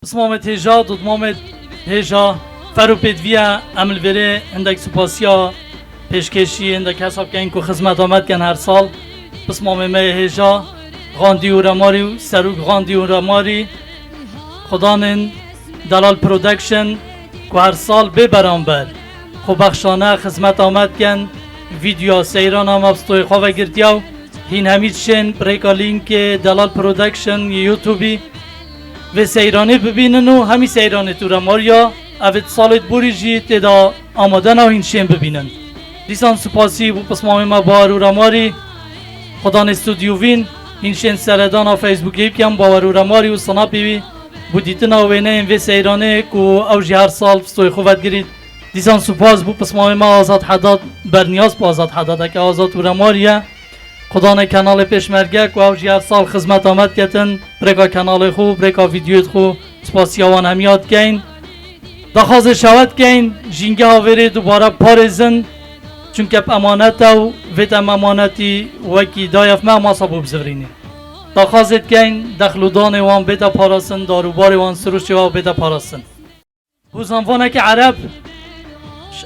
بسمامت هجا دودمامت هجا فرو پیدویا عمل وره اندک سپاسیا پیشکشی اندک حساب کن که خدمت آمد کن هر سال بسمام ما هجا غاندی و رماری و سروک غاندی و رماری خدانن دلال پرودکشن که هر سال ببران بر خو بخشانه خدمت آمد کن ویدیو سیران هم افستوی خواه گرتیاو هین همیچشن بریکا لینک دلال پرودکشن یوتیوبی و سیرانه ببینن و همی سیرانه تو رماریا اوید سالت بوری جی تدا آماده نو هینشین ببینن دیسان سپاسی بو پسمام ما بارو رماری خدان استودیو وین هینشین سردان فیسبوکی بکن بارو رماری و سناپی بی بو دیتن آوینه این و سیرانه که او جی هر سال فستوی خوبت گرید دیسان سپاس بو پسمام ما آزاد حداد برنیاز با آزاد حداد که آزاد و رماریه خدانه کانال پیشمرگه که او جی هر سال خدمت آمد کتن برکا کانال خوب برکا ویدیوت خوب سپاسیاوان همیاد کن دخواست شود کن جنگه ها وره دوباره پارزن چونکه امانت و ویتم امانتی وکی دایف ما سابو بزورینی دخواست کن دخلودان وان بیتا پاراسن داروبار وان سروش و بیتا پاراسن بوزنوانه که عرب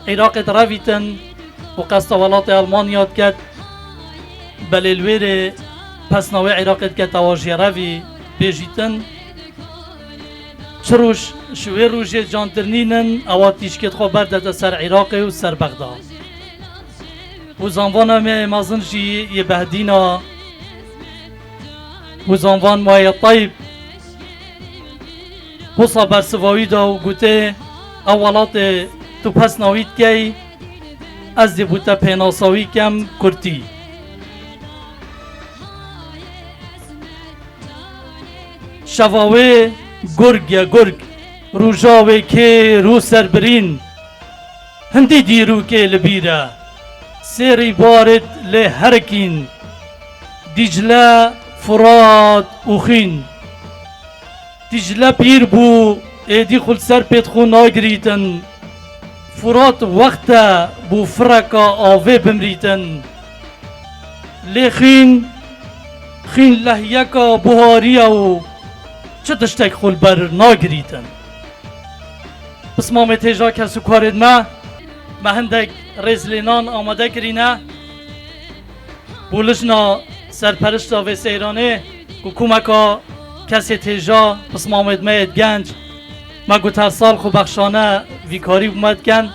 عراق تراویتن و قصد ولات المانیات کد بلالویر پس نوی عراقت که تواجه روی بیجیتن چروش شوی روژه جانترنینن اواتیش که خواه بردد سر عراق و سر بغداد و زنوان می مازن جی یه بهدینا و زنوان مای طیب حصا برسواوی دا و گوته اولات تو پس نوید که از دی بوتا پیناساوی کم کرتی شواوه گرگ یا گرگ روژاوه که رو سربرین هندی دیرو که لبیره سیری بارد لهرکین دیجله فرات اوخین دیجله پیر بو ایدی خل سر پیت خو ناگریتن فرات وقت بو فرکا آوه بمریتن لخین خین لحیکا بوهاریا و چه تشتک خول بر ناگریتن بسمام تیجا کسو کارد ما هندک رزلینان آماده کرینه بولشنا سرپرشتا و سیرانه که کمکا کسی تیجا بسمامت مید گنج ما گوت هر سال خو بخشانه ویکاری بومد کن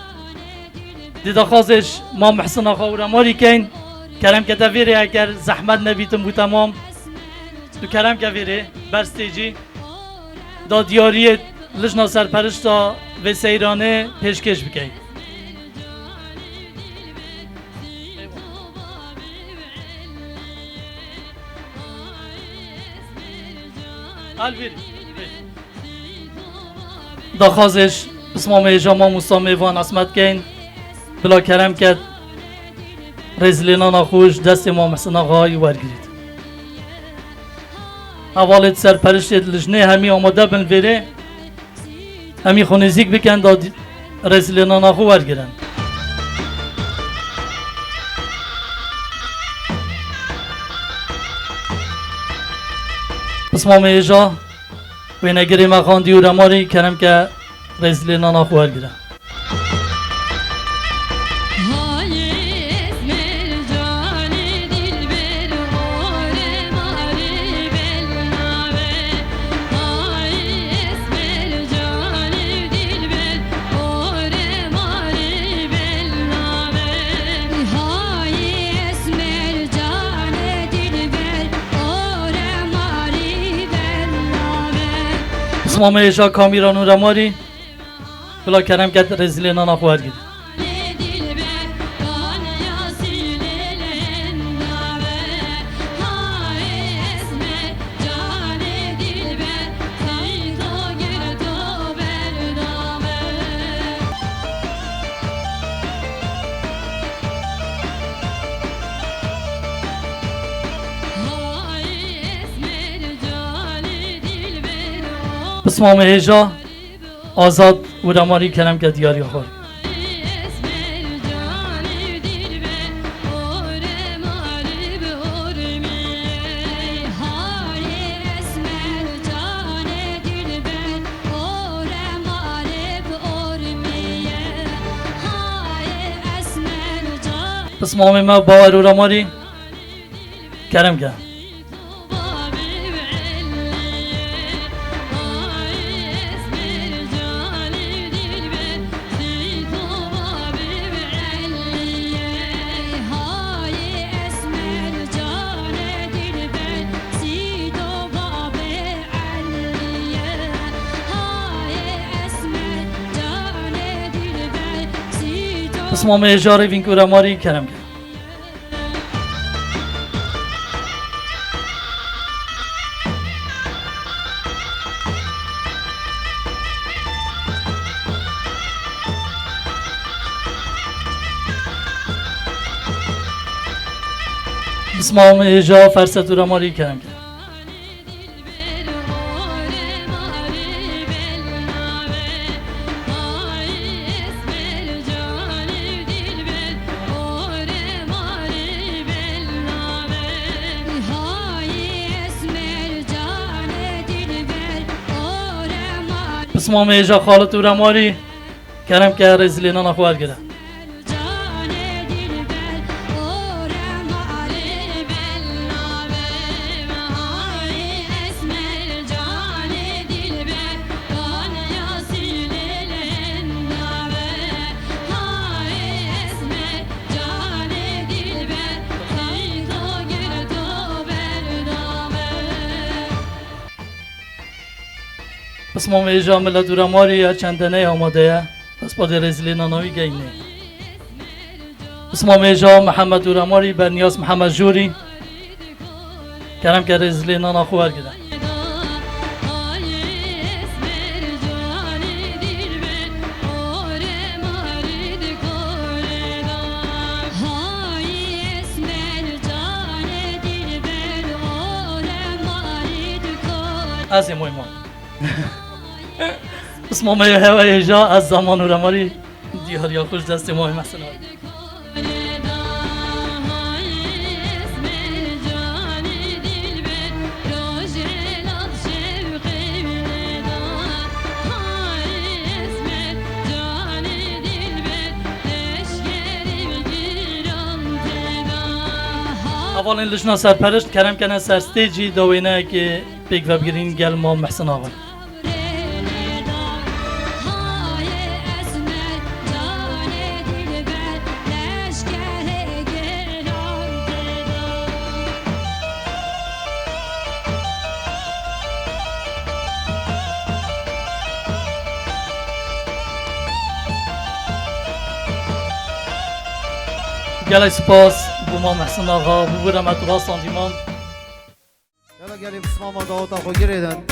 دیده خوازش ما محسن آخا و رماری کن کرم که دویره اگر زحمت نبیتم بو تمام تو کرم که ویره برستیجی دا دیاریت لجنا سرپرشتا و سیرانه پیشکش بکن دا خوازش اسمام ایجاما موسا میوان اسمت کن بلا کرم کد رزلینان خوش دست ما محسن آقای ورگرید اولت سرپرشت لجنه همی آماده بن ویره همی خونیزیک بکن دا رزلینان آخو ورگرن اسمام ایجا و نگری مخاندی و رماری کرم که رزلینان آخو ورگرن اسمام ایجا کامیران و رماری بلا کرم که رزلینان آخو ورگرن بسمام هجا آزاد و رماری کرم که دیاری خور بس مامي ما باور و رماری کرم که بس مامي هجاری وین کو رماری کرم که بس مامي هجا فرصت و رماری کرم که بس مامي هجا خالت و رماری کرم که رزلینان اخوار گره بس مامي هجا ملت و رماری چندنه آماده بس با رزلینان هایی گینه بس مامي هجا محمد و رماری برنیاز محمد جوری کرم که رزلینان اخوار گره از این مهمان بس مامی هوای جا از زمان و رماری دیار یا خوش دست مامی محسن اولین لجنا سرپرشت کرم کنه سر ستیجی دوینه که بیگ و بگیرین گل ما محسن آقای گلای سپاس بو ما محسن آقا بو رحمت الله ساندیمان يلا قال لي بس ماما ضغط اخو جريدن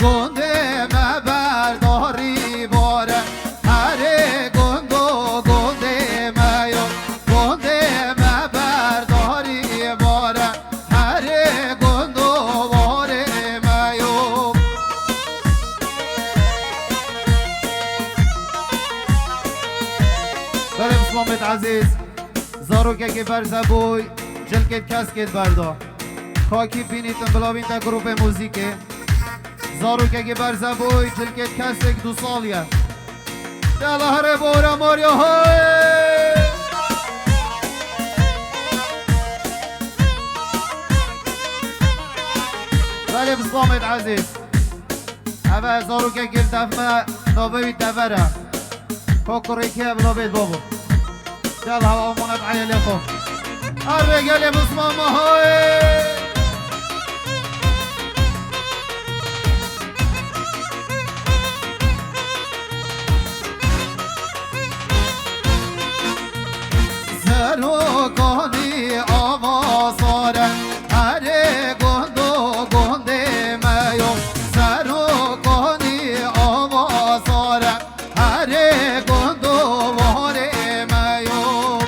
گنده مبرداری باره هره گندو گنده میو گنده مبرداری باره هره گندو باره میو داره بسمامت عزیز زاروکه که برزبوی جلکت کسکت بردا خاکی بینیتن بلاوین تا گروپ موزیکه زاروکه که برزبوی جلکت کسک 2 سالیه دلا هره بورا ماریا های بله بسلامت عزیز اوه زاروکه که دفمه نوبوی تفره کوکوری که بلاوید بابو دل هوا مونت عیلی خو الرجال بسمامه های زروکانی آوازاره هره گندو گنده میو زروکانی آوازاره هره گندو واره میو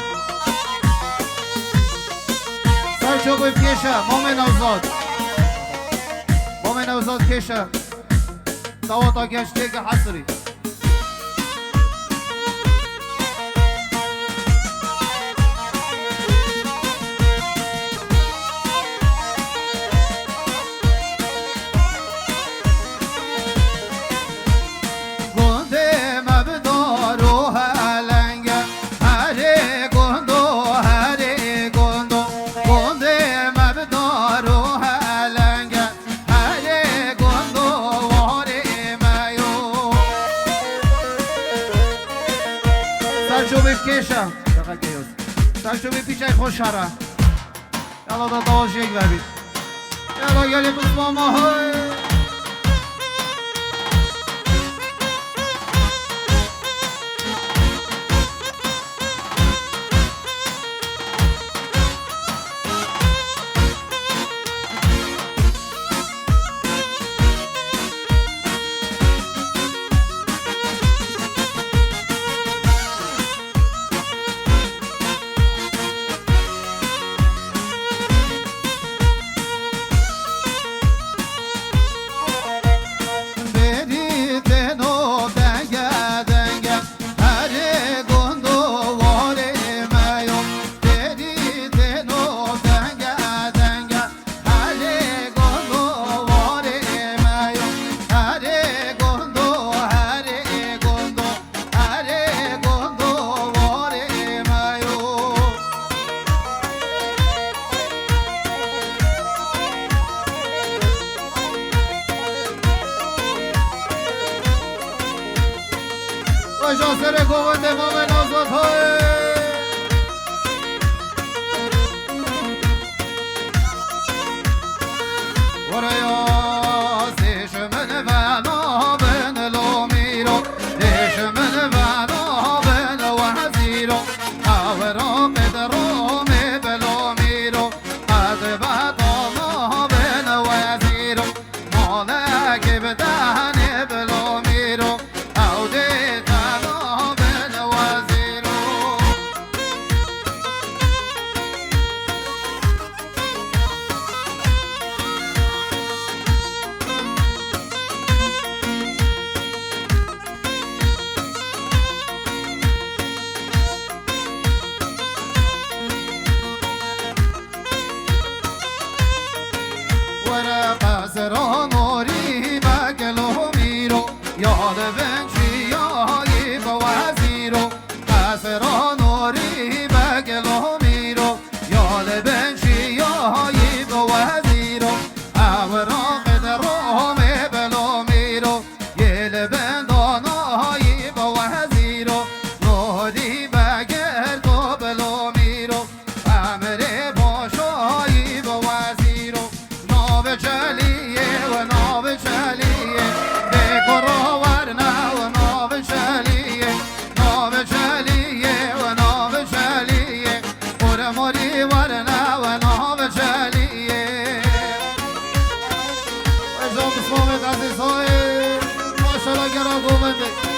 سرچو بای کشه مومن اوزاد کشه تواتا گشته که حصری سرچو بی پیچه خوش هره یالا دا دواش یک ببید یالا گلی بسمامه های جاسر گوند مومن آزاد های وریا دیش من بنا بن لومیرو دیش من بنا بن وحزیرو آورا بدرو می بلومیرو از بطانا بن وزیرو مالک بدهن بلومیرو او دیتا سرانوری بگلو میرو یاد بنچی یایی با وزیرو سرانوری بگلو میرو یاد بنچی یایی با وزیرو اوراق درو می بلو میرو یل بندانایی با وزیرو نهدی بگر تو بلو میرو امر باشایی با وزیرو ناب چلی جان بسمامت عزیز های ماشالله گرا گوونده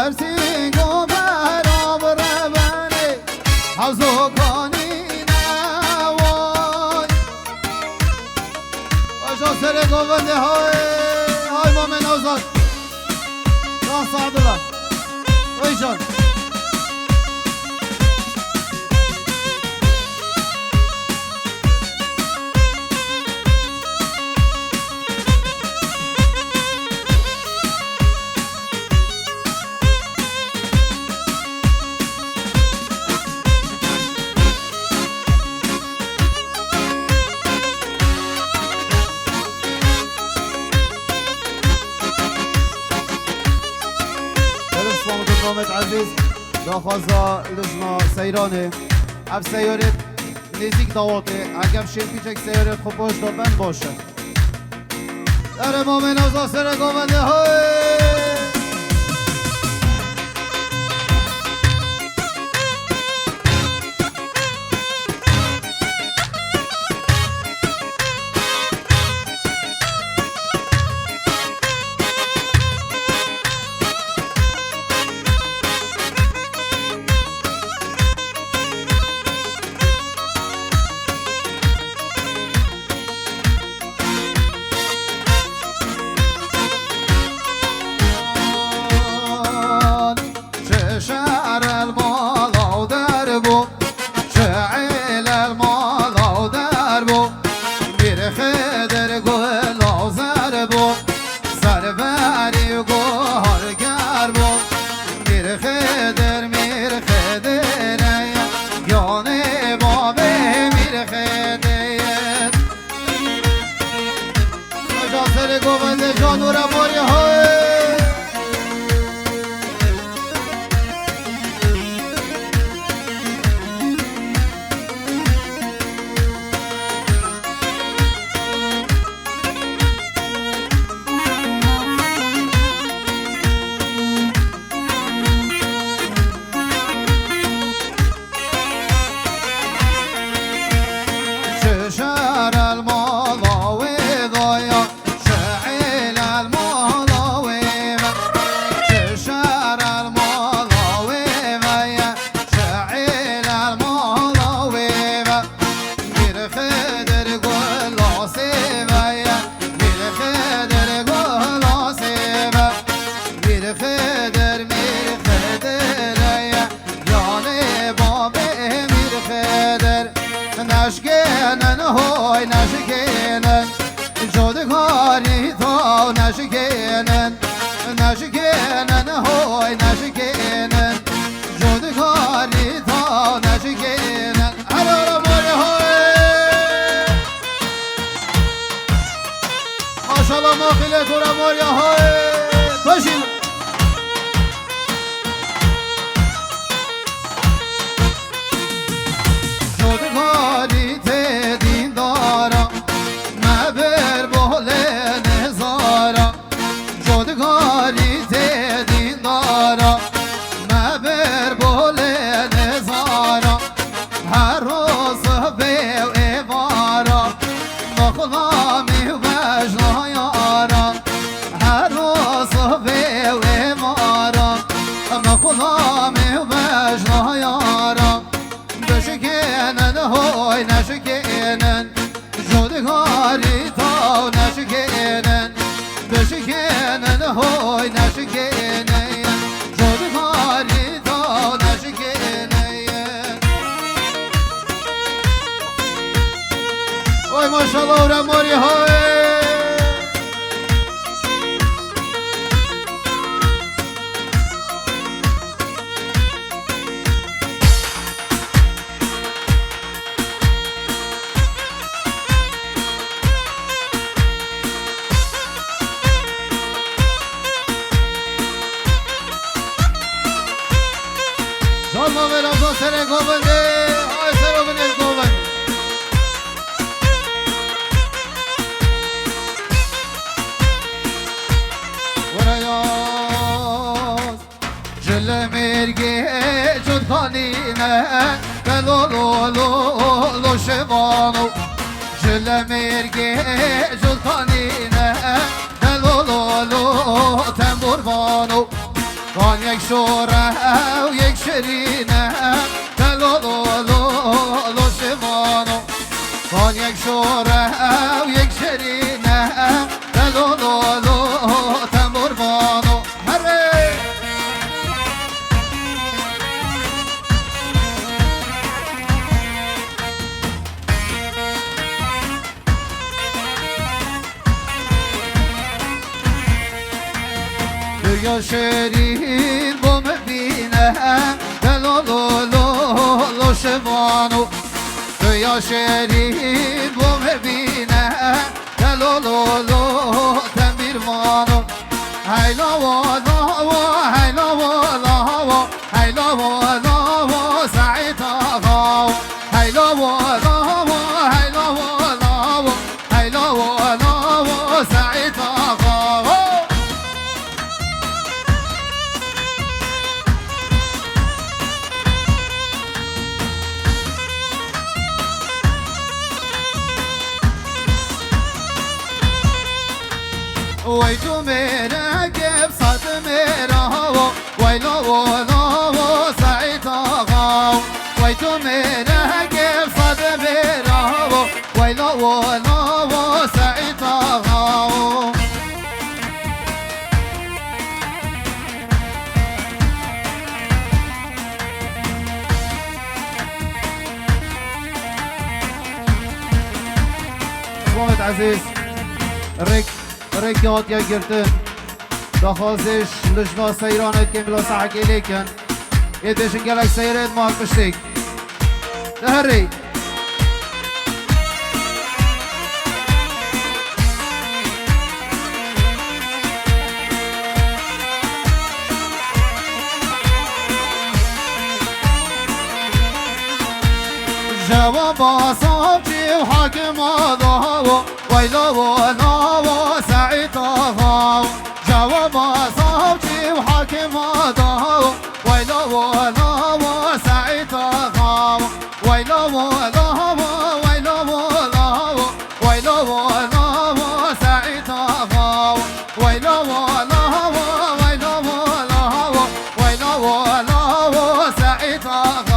برسی گو برام ربنه حوزو کنی نوای باشا سر گوونده های مومن آزاد راه سعدالله ویشان محمد عزیز داخوازا لجنا سیرانه اب سیارت نزیک دواته اگه شیر پیچک سیارت خوب باش دا بند باشه در مومن آزا سر گوونده های وان یک شوره و یک شرینه دلو لو لو لو شمانو وان یک شوره و یک شرینه دلو لو لو تنبور بانو هره یا شیرین با مبینه دلو لو لو لو شمانو یا شیرین با مبینه دلو لو لو تنبیر مانو هیلا و لا و هیلا و لا و هیلا و لا و سعید آقا هیلا و لا و هیلا و لا و هیلا و لا و سعید آقا وای تو میره گب صد میره وای لا و لا و سعید آقا وای تو میره گب صد میره وای لا و لا و سعید آقا محمد عزیز رکات یا گرتن دخوازش لجنا سیرانت که ملا سحکی لیکن یه دیشن گلک سیرت مال پشتیک دهری جواب آساب چی و حاکم آدها ویلا و لا و سعید آقا جواب آساب چی و حاکم آدها ویلا و لا و سعید آقا ویلا و لا و ویلا و لا و ویلا و لا و سعید آقا ویلا و لا و ویلا و لا و ویلا و لا و سعید آقا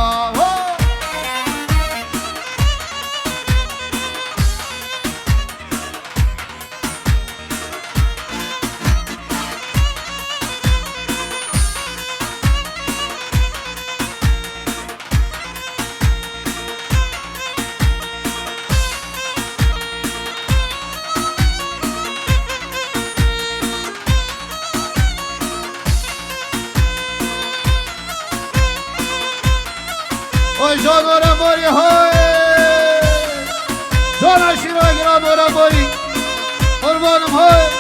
جان رمباری های جان عشیرای گرام رمباری قربانم های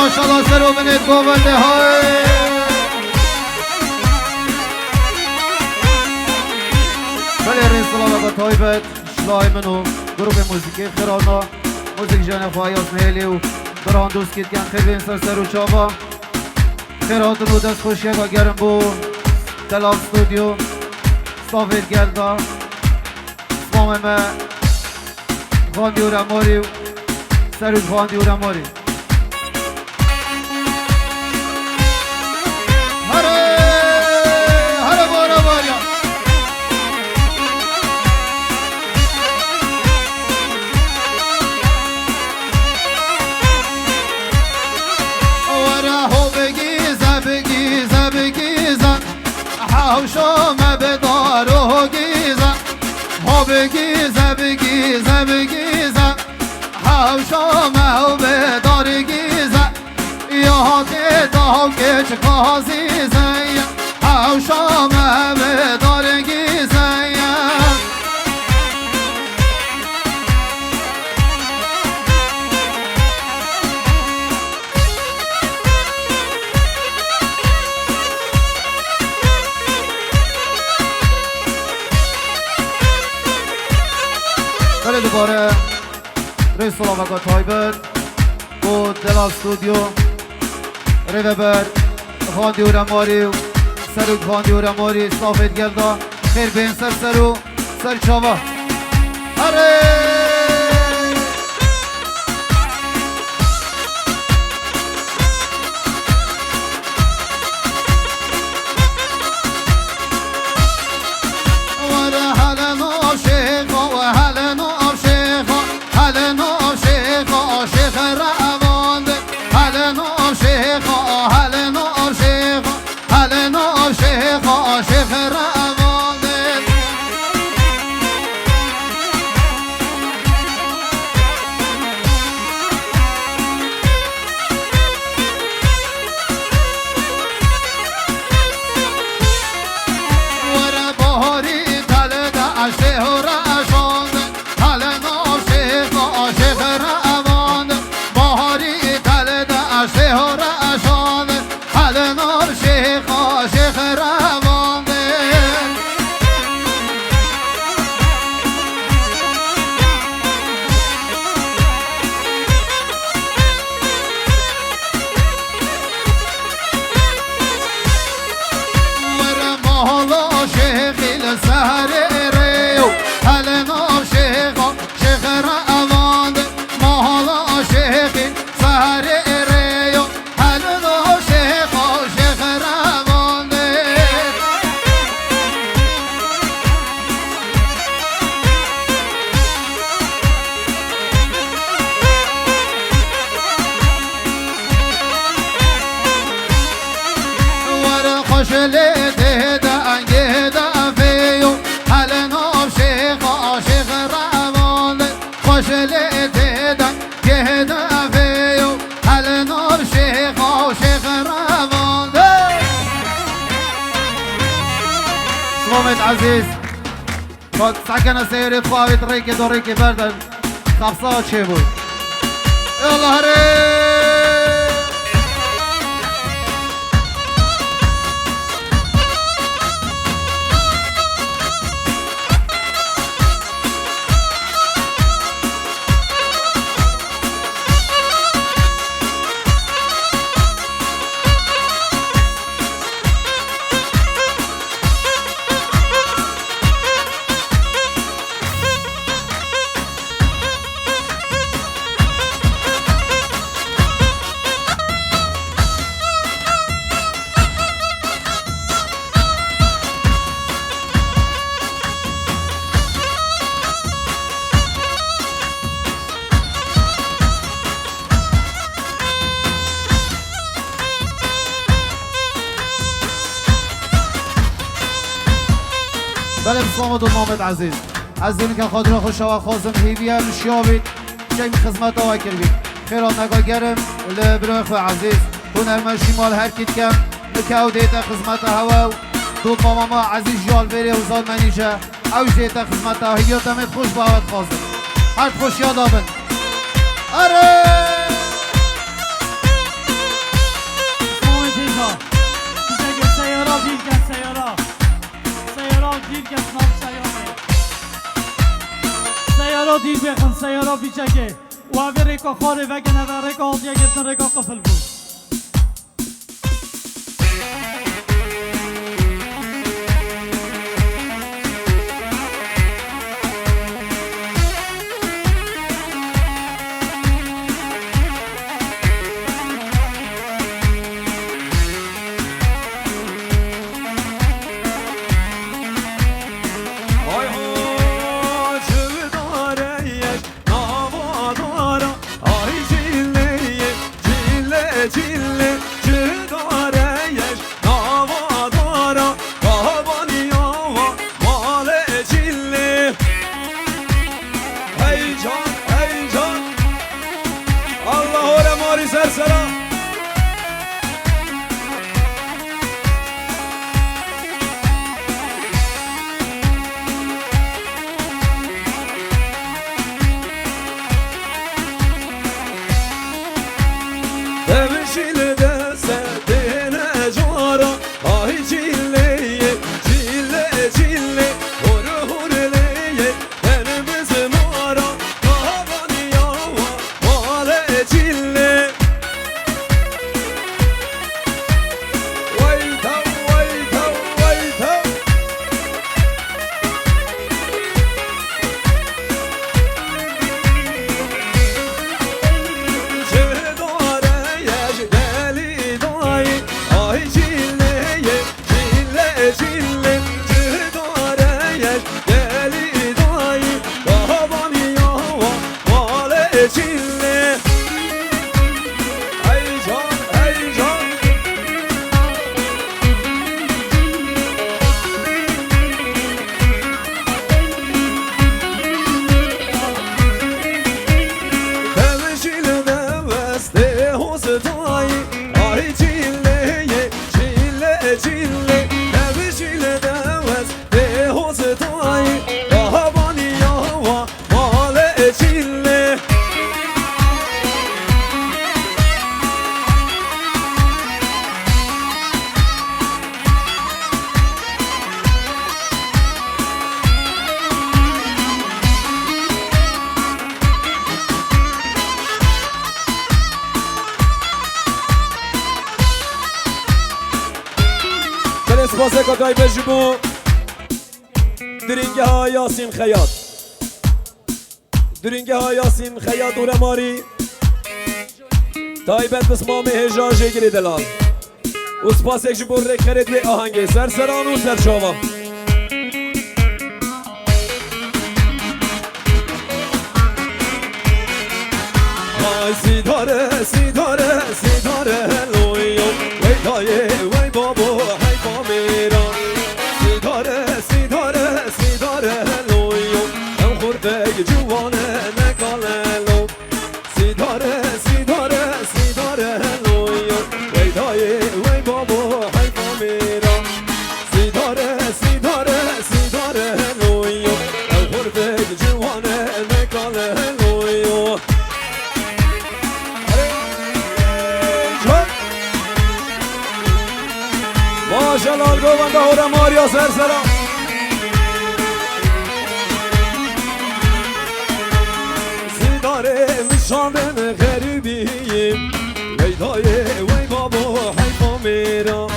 ماشاءالله سر و بنید گوونده های بله رین سلام با تایبت شلای منو گروه موسیقی خیرانا موسیقی جان خواهیاز مهلی و بران دوست کید کن خیلی این سر و چابا خیراتون و دست خوشیه و گرم بو دلال ستودیو صافید گلدا اسمام ما خواندی و رماری و سرود خواندی و رماری حوشو ما بدارو گیزا بگیزه بگیزه بگیزه حوشا مهو بدار گیزه یاد داو که چه کازیزه حوشا مهو بدار گیزه بله دوباره روی سلاوکا تایبت و دلا استودیو ریوبر خاندی و رماری سروک خاندی و رماری صافت گلدا خیر بین سر سرو سر چاوا اره عزیز با سکن سیری خواهید ریک دو ریک بردن خبصا چه بود یالله هره بله بسلام دو نامت عزیز از دونی که خاطر خوش و خواستم هیوی هم شیابید چه خدمت ها کربید خیرات نگاه گرم و برای خواه عزیز هنرمشی مال هر کت کم نکاو دیتا خدمت هوا دو ماما ما عزیز جال بری و زاد منیشه اوش دیتا خدمت ها هیاتمت خوش باوت خواستم هر خوش یاد آبن اره سیارا دیر بخن سیارا بیچکه و اوی ریکا خاره وگنه و ریکا آدیه گفتن ریکا قفل بود Cille کتای بجبو درینگه ها یاسین خیاط درینگه ها یاسین خیاط و رماری تایبت بسمام هجا جگری دلال و سپاس یک جبور ریک خرید به آهنگی سرسران و سرشاوا سیداره سیداره سیداره لویو وی دایه وی بابو هی بامیرا سیداره سیداره سیداره لویو ام خورده جوانه نکاله لو سیداره سیداره سیداره لویو وی دایه وی بابو هی بامیرا سیداره سیداره سیداره لویو ام خورده جوانه نکاله لویو ماشالله گوونده هورا ماریا سرسرا سیداره میشاندن غریبیم ویدای وی بابا حیفا میرا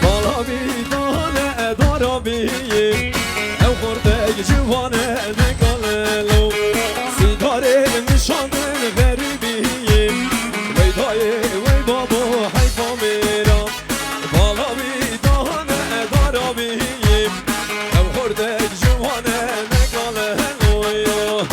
بالا بیدانه دارا بیم او خورده جوانه نگاللو سیداره میشاندن غریبیم ویدای وی بابا حیفا میرا بالا بیدانه دارا بیم او خورده جوانه نگاللو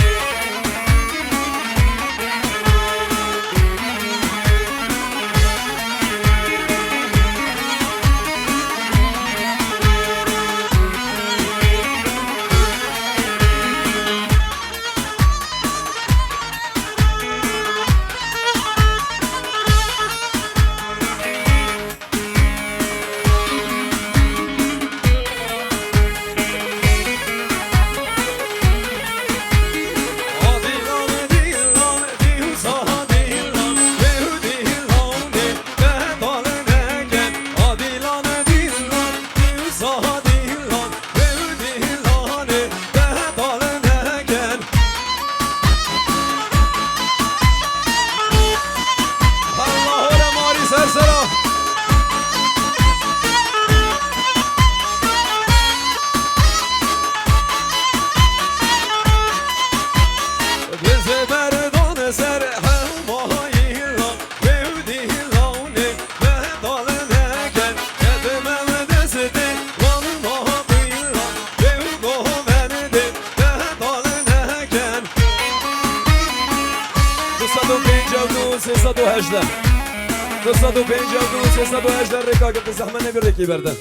دوستادو پنجاه دو سیصد و هجده رکا گفت زحمه نبی رکی برده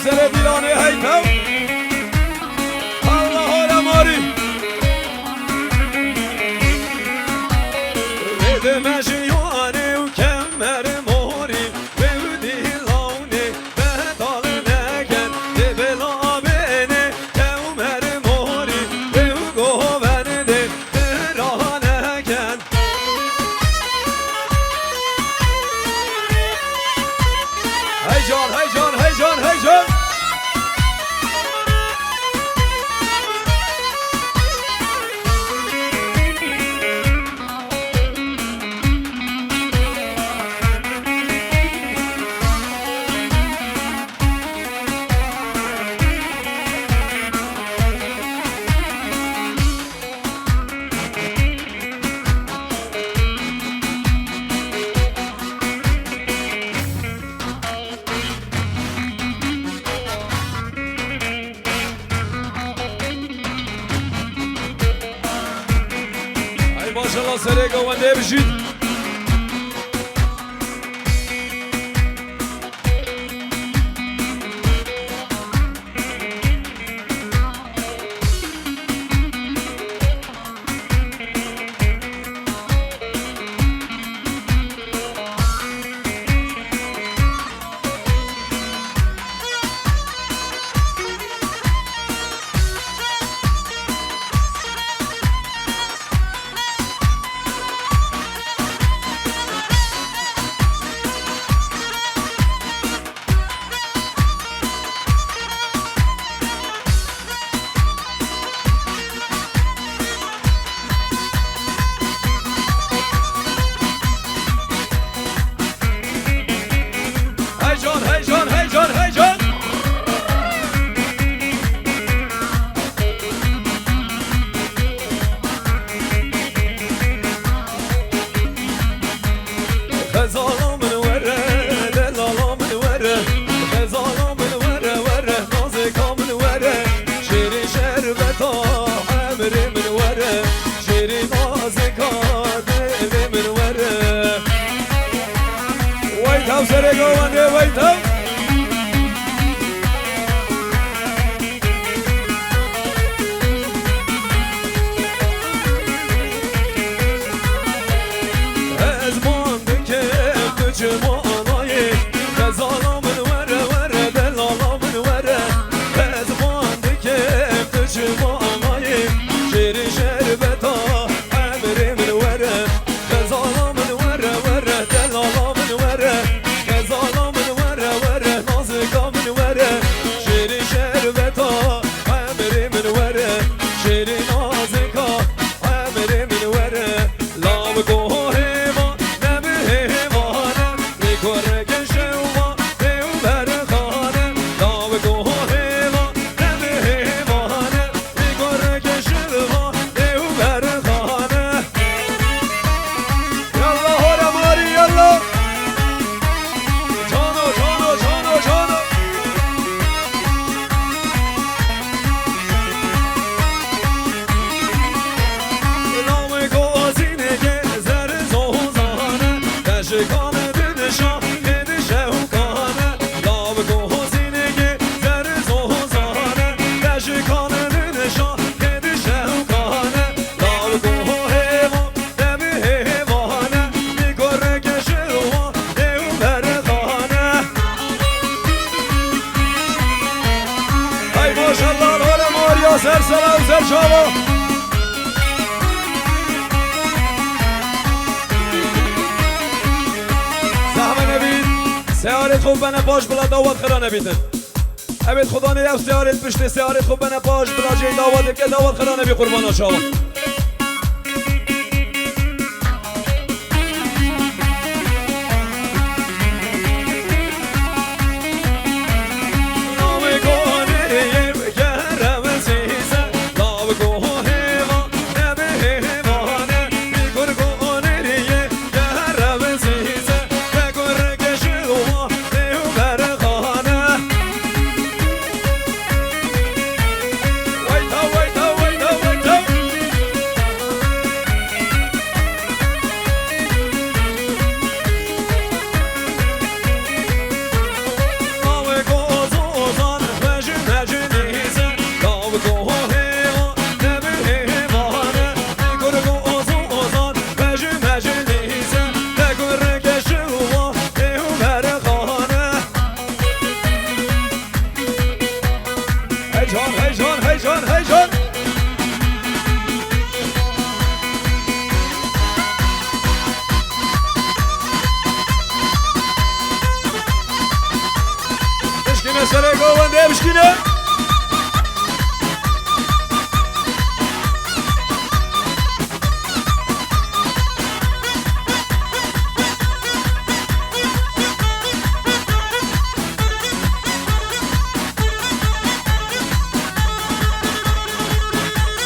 سر دیلانه هیتم الله حال ماری رده مجیانه و کمر ماری به دیلانه به دال نگن ده بلا بینه کمر ماری به گوهنده ده راه نگن هی جان هی جان هی جان هی جان ماشالله سره گوانده بشید غزالا من وره وره دلالا من وره پزمان دکم تو چما آماییم شیر شربتا عمری من وره غزالا من وره وره دلالا من وره غزالا من وره وره نازکا من وره شیر شربتا عمری من وره شیر نازکا عمری من وره لام گوه ما نبه هوانه میکره کشوما دیو برخانه لام گوه ما نبه هوانه میکره کشوما دیو برخانه یالله هورا ماری یالله جانو جانو جانو جانو نام گازینه که زر زوزانه کشکانه دنشا که دشوکانه نام گازینه که زر زوزانه کشکانه دنشا که دشوکانه نام گوه ما دمه هوانه میکره کشوما دیو برخانه ای ماشالله لال ماریا سر سلام سر شما زحمه نبید سیارت خوب بنه باش بلا داوت خرا نبیدن ابد خدا نیف سیارت پشت سیارت خوب بنه باش بلا جای داوت که داوت خرا نبی قربانا شما نام گانه گرم سیزه نام گوه ما نبه هوانه میکر گانه گرم سیزه بگر کشوما دیو برخانه ویتا ویتا ویتا ویتا نام گازوزان مجن مجنیزه نام گوه ما نبه هوانه میکر گازوزان مجن مجنیزه بگر کشوما دیو برخانه هیجان هیجان هیجان هیجان بشکنه سره گوونده بشکنه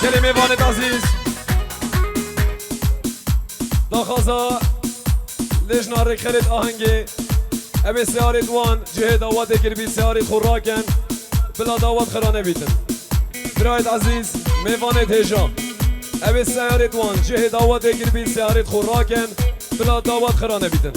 دل میوانت عزیز داخازا لجنار خرید آهنگی ابی سیارت وان جه داوت گربی سیارت خوراکن بلا داوت خرانه بیتن برایت عزیز میوانت هجا ابی سیارت وان جه داوت گربی سیارت خوراکن بلا داوت خرانه بیتن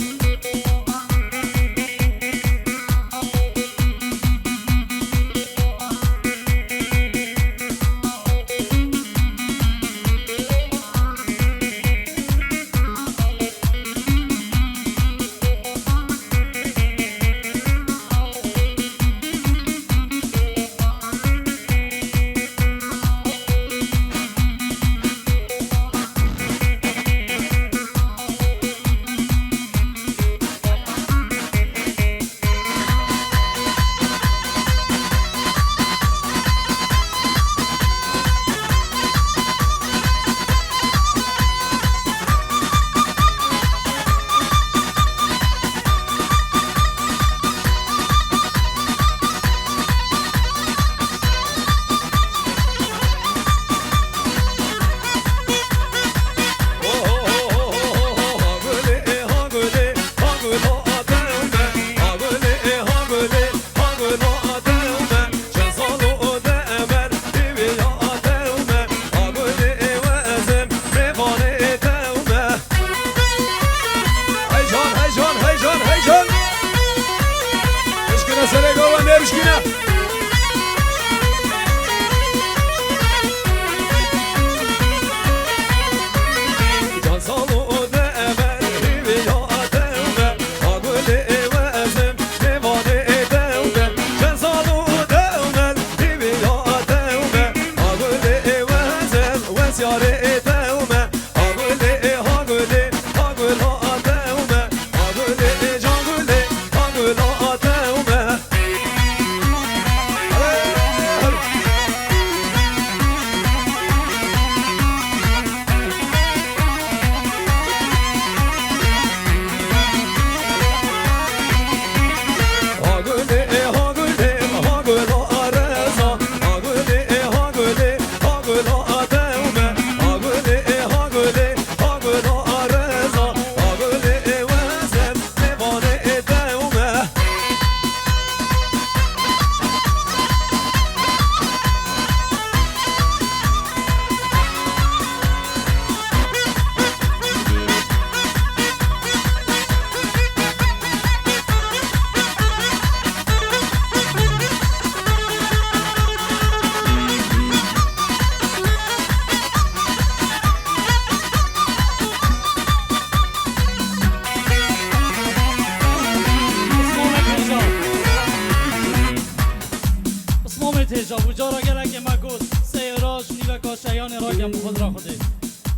تیجا بجارا گره که مکود سیراش نیوه کاشیان را کم خود را خوده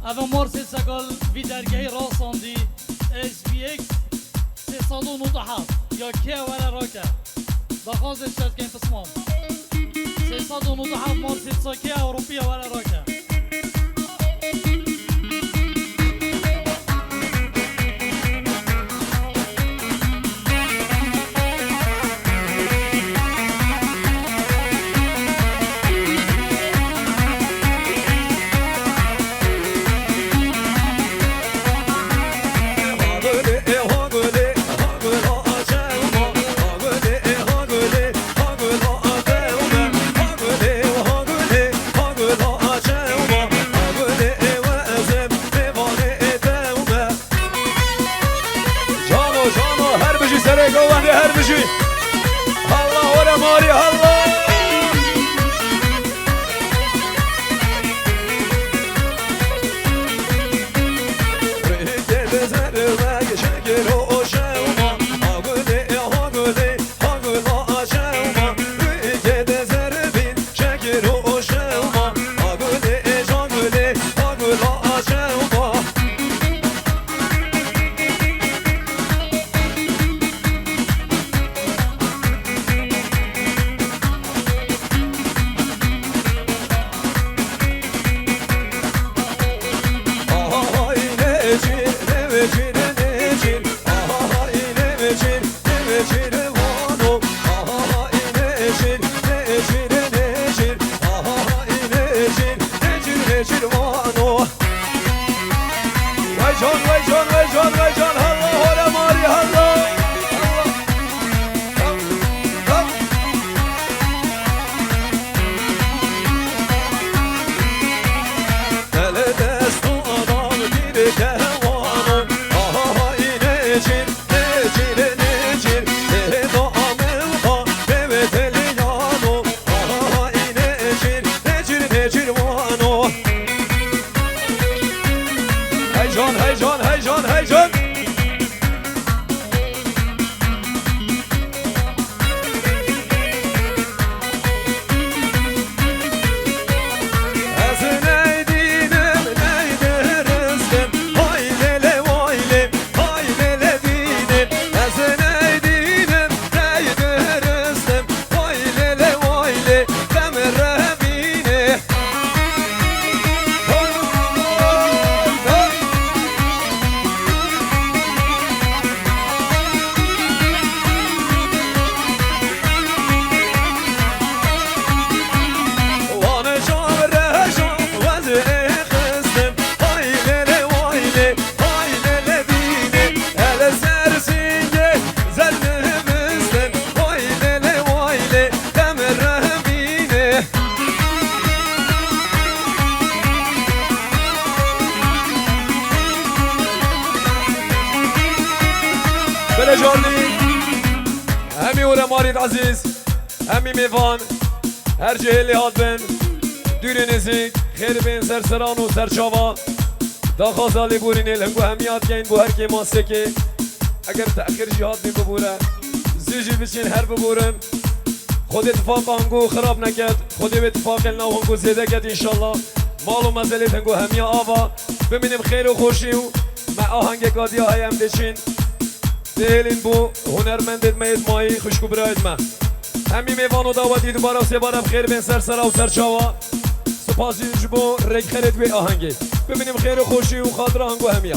اوه مارسی سکال وی درگهی راساندی SPX 397 یا که وره را که دخوازش شد که این پسمان 397 مارسی ساکه اوروپی وره را که الله ورا ماري الله ريت بزرما يشكر وشاوما هاغولي هاغولي هاغولا شاوما ريت بزربين شكر وشاوما هاغولي جانغولي هاغولا شاوما هيجون همي ورا ماريد عزيز همي ميفان هر جهه اللي هاد بن دور نزيك خير بين سرسران و سرچاوا دا خازالي بورين الهنگو هميات كين بو هر كي ماسكي اگر تأخير جهاد بين ببورن زيجي بچين هر ببورن خود اتفاق هنگو خراب نكد خود اتفاق النا هنگو زيده كد انشالله مالو مزلت هنگو هميا آوا ببینیم خير و خوشي و مع آهنگ قاديا هایم دشين دهلین بو هنرمند مید مایی خوشکو براید ما همی میوان و دعوتی دوباره و سه بارم خیر بین سر سرا و سر چاوا سپاسی جبو رگ خرید به آهنگی ببینیم خیر و خوشی و خاطر آهنگو همیا